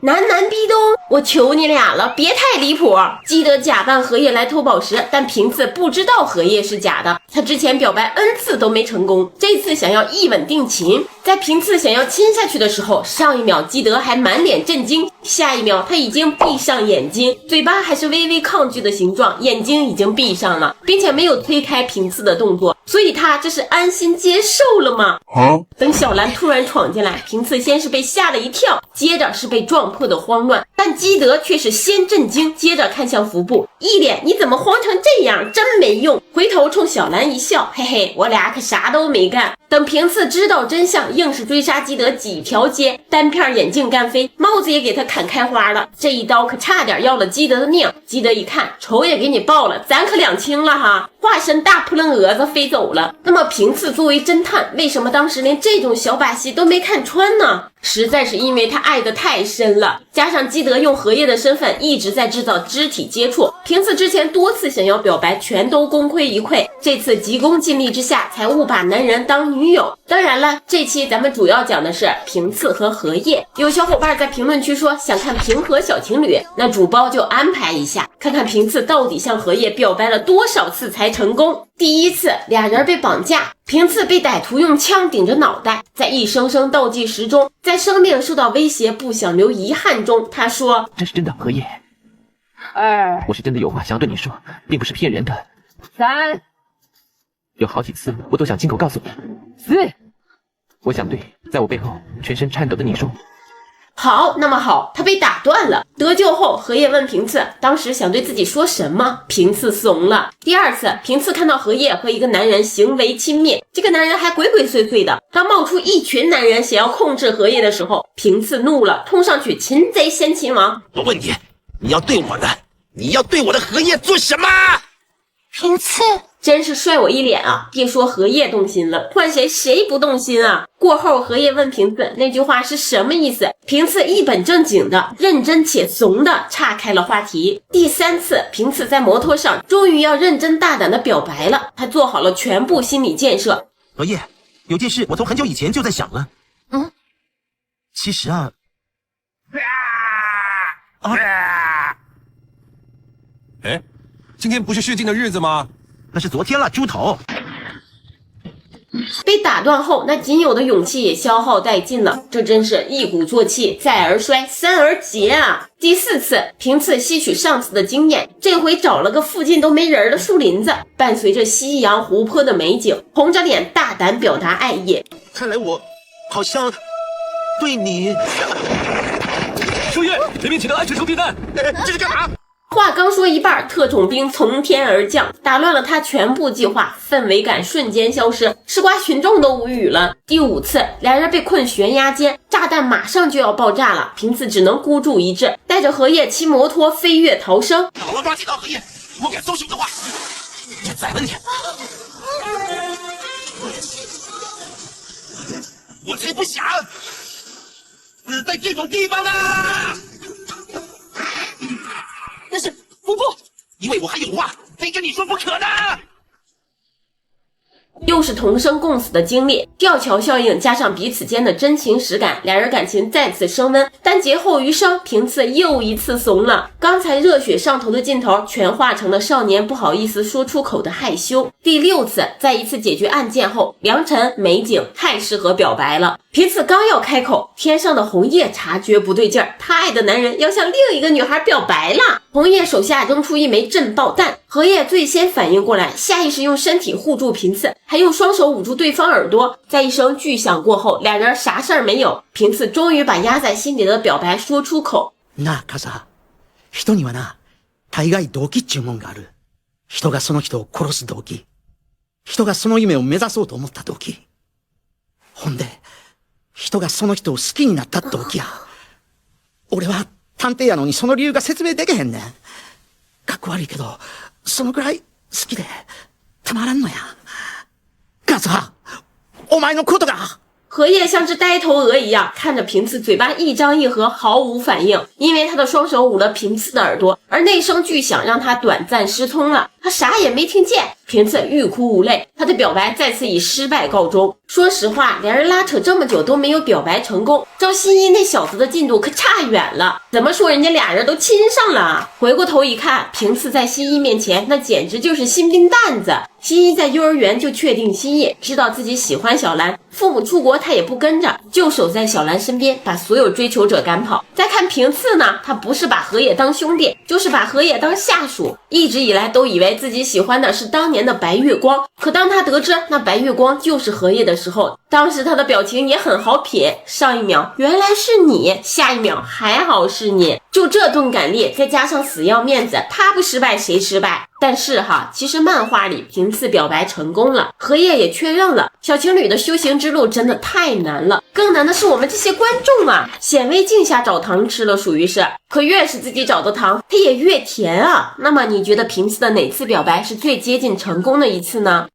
男男壁咚！我求你俩了，别太离谱！基德假扮荷叶来偷宝石，但平次不知道荷叶是假的。他之前表白 N 次都没成功，这次想要一吻定情。在平次想要亲下去的时候，上一秒基德还满脸震惊，下一秒他已经闭上眼睛，嘴巴还是微微抗拒的形状，眼睛已经闭上了，并且没有推开平次的动作，所以他这是安心接受了吗？等小兰突然闯进来，平次先是被吓了一跳，接着是被撞破的慌乱，但基德却是先震惊，接着看向服部，一脸你怎么慌成这样，真没用，回头冲小兰一笑，嘿嘿，我俩可啥都没干。等平次知道真相，硬是追杀基德几条街，单片眼镜干飞，帽子也给他砍开花了，这一刀可差点要了基德的命。基德一看，仇也给你报了，咱可两清了哈，化身大扑棱蛾子飞走了。那么平次作为侦探，为什么当时连这种小把戏都没看穿呢？实在是因为他爱得太深了，加上基德用荷叶的身份一直在制造肢体接触，平次之前多次想要表白全都功亏一篑，这次急功近利之下才误把男人当女友。当然了，这期咱们主要讲的是平次和荷叶。有小伙伴在评论区说想看平和小情侣，那主播就安排一下，看看平次到底向荷叶表白了多少次才成功。第一次，俩人被绑架，平次被歹徒用枪顶着脑袋，在一声声倒计时中，在生命受到威胁不想留遗憾中，他说这是真的，荷叶，2，我是真的有话想要对你说，并不是骗人的。3，有好几次我都想亲口告诉你。4，我想对在我背后全身颤抖的你说。好，那么好，他被打断了。得救后，荷叶问平次当时想对自己说什么，平次怂了。第二次，平次看到荷叶和一个男人行为亲密，这个男人还鬼鬼祟祟的，当冒出一群男人想要控制荷叶的时候，平次怒了，冲上去擒贼先擒王。我问你，你要对我的荷叶做什么？平次真是帅我一脸啊！别说荷叶动心了，换谁不动心啊？过后荷叶问平次那句话是什么意思，平次一本正经的、认真且怂的岔开了话题。第三次，平次在摩托上终于要认真大胆的表白了，他做好了全部心理建设。荷叶，有件事我从很久以前就在想了。其实啊，哎，今天不是试镜的日子吗？那是昨天了，猪头。被打断后，那仅有的勇气也消耗殆尽了，这真是一鼓作气，再而衰，三而竭啊！第四次，平次吸取上次的经验，这回找了个附近都没人的树林子，伴随着夕阳湖泊的美景，红着脸大胆表达爱意。看来我好像对你……秋叶，人民请到安全收避难。这是干嘛？话刚说一半，特种兵从天而降，打乱了他全部计划，氛围感瞬间消失，吃瓜群众都无语了。第五次，俩人被困悬崖间，炸弹马上就要爆炸了，平次只能孤注一掷，带着荷叶骑摩托飞跃逃生。我抓紧到荷叶，如果敢搜寻的话，就宰了你！我才不想死在这种地方呢！但是服部，因为我还有话非跟你说不可呢。又是同生共死的经历，吊桥效应加上彼此间的真情实感，两人感情再次升温。但劫后余生，平次又一次怂了，刚才热血上头的劲头全化成了少年不好意思说出口的害羞。第六次，在一次解决案件后，良辰美景太适合表白了。平次刚要开口，天上的红叶察觉不对劲儿，他爱的男人要向另一个女孩表白了。红叶手下扔出一枚震爆弹，荷叶最先反应过来，下意识用身体护住平次，还用双手捂住对方耳朵。在一声巨响过后，俩人啥事儿没有，平次终于把压在心底的表白说出口。なあ、カサ。人にはな、大概動機っていうもんがある。人がその人を殺す動機。人がその夢を目指そうと思った動機。ほんで、人がその人を好きになった動機や。俺は探偵やのにその理由が説明できへんねん。かっこ悪いけど、そのくらい好きでたまらんのや。カサ、お前のことが。荷叶像只呆头鹅一样看着平次，嘴巴一张一合，毫无反应，因为他的双手捂了平次的耳朵，而那声巨响让他短暂失聪了。他啥也没听见。平次欲哭无泪，他的表白再次以失败告终。说实话，两人拉扯这么久都没有表白成功，照新一那小子的进度可差远了。怎么说人家俩人都亲上了？回过头一看，平次在新一面前那简直就是新兵蛋子。新一在幼儿园就确定心意，知道自己喜欢小兰，父母出国他也不跟着，就守在小兰身边，把所有追求者赶跑。再看平次呢，他不是把河野当兄弟，就是把河野当下属。一直以来都以为自己喜欢的是当年的白月光，可当他得知那白月光就是河野的时候，当时他的表情也很好瞥，上一秒原来是你，下一秒还好是你，就这钝感力，再加上死要面子，他不失败谁失败？但是哈，其实漫画里平次表白成功了，河野也确认了，小情侣的修行之路真的太难了，更难的是我们这些观众啊，显微镜下找糖吃了属于是，可越是自己找的糖，它也越甜啊。那么你觉得平次的哪次表白是最接近成功的一次呢？